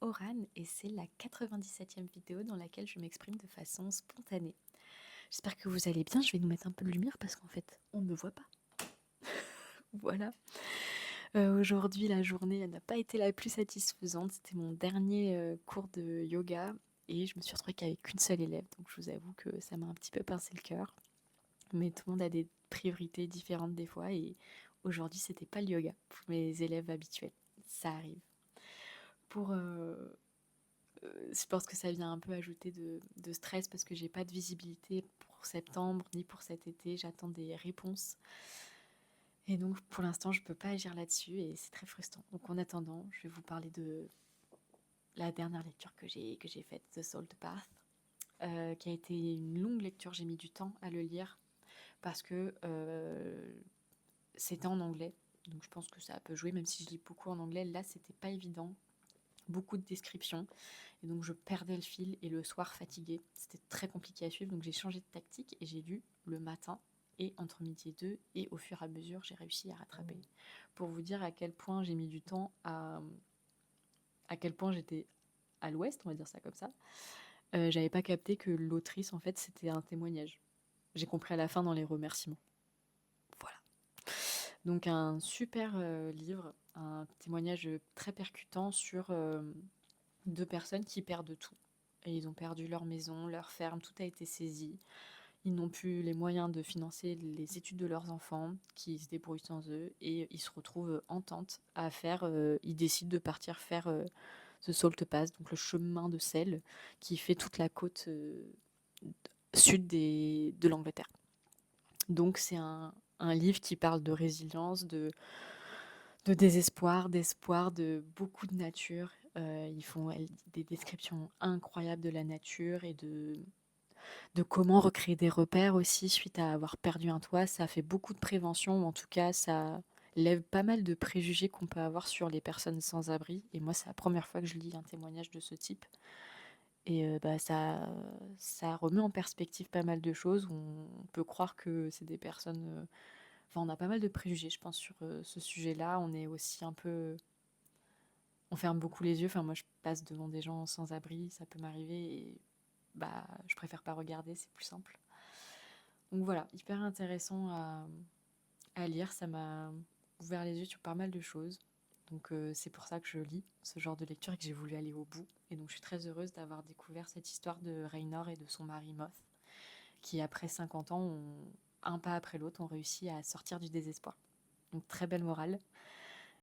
Oran et c'est la 97e vidéo dans laquelle je m'exprime de façon spontanée. J'espère que vous allez bien, je vais nous mettre un peu de lumière parce qu'en fait, on ne me voit pas. Voilà. Aujourd'hui, la journée n'a pas été la plus satisfaisante. C'était mon dernier cours de yoga et je me suis retrouvée qu'avec qu'une seule élève. Donc je vous avoue que ça m'a un petit peu pincé le cœur. Mais tout le monde a des priorités différentes des fois et aujourd'hui, c'était pas le yoga pour mes élèves habituels. Ça arrive. Pour je pense que ça vient un peu ajouter de stress parce que j'ai pas de visibilité pour septembre ni pour cet été. J'attends des réponses. Et donc pour l'instant, je peux pas agir là-dessus et c'est très frustrant. Donc en attendant, je vais vous parler de la dernière lecture que j'ai faite, The Salt Path, qui a été une longue lecture. J'ai mis du temps à le lire parce que c'était en anglais. Donc je pense que ça peut jouer, même si je lis beaucoup en anglais. Là, c'était pas évident. Beaucoup de descriptions. Et donc je perdais le fil et le soir fatiguée, c'était très compliqué à suivre. Donc j'ai changé de tactique et j'ai lu le matin et entre midi et deux. Et au fur et à mesure, j'ai réussi à rattraper. Pour vous dire à quel point j'ai mis du temps à quel point j'étais à l'ouest, on va dire ça comme ça. J'avais pas capté que l'autrice, en fait, c'était un témoignage. J'ai compris à la fin dans les remerciements. Voilà. Donc un super livre, un témoignage très percutant sur deux personnes qui perdent tout. Et ils ont perdu leur maison, leur ferme, tout a été saisi. Ils n'ont plus les moyens de financer les études de leurs enfants, qui se débrouillent sans eux, et ils se retrouvent en tente à faire. Ils décident de partir faire The Salt Pass, donc le chemin de sel, qui fait toute la côte sud de l'Angleterre. Donc c'est un livre qui parle de résilience, de désespoir, d'espoir, de beaucoup de nature. Ils font des descriptions incroyables de la nature et de comment recréer des repères aussi suite à avoir perdu un toit. Ça fait beaucoup de prévention, ou en tout cas, ça lève pas mal de préjugés qu'on peut avoir sur les personnes sans abri. Et moi, c'est la première fois que je lis un témoignage de ce type. Et ça remet en perspective pas mal de choses. On peut croire que c'est des personnes. Enfin, on a pas mal de préjugés, je pense, sur ce sujet-là. On est aussi un peu. On ferme beaucoup les yeux. Enfin, moi, je passe devant des gens sans abri, ça peut m'arriver. Et bah, je préfère pas regarder, c'est plus simple. Donc voilà, hyper intéressant à lire, ça m'a ouvert les yeux sur pas mal de choses. Donc c'est pour ça que je lis ce genre de lecture et que j'ai voulu aller au bout. Et donc je suis très heureuse d'avoir découvert cette histoire de Raynor et de son mari Moth, qui après 50 ans, un pas après l'autre, ont réussi à sortir du désespoir. Donc très belle morale.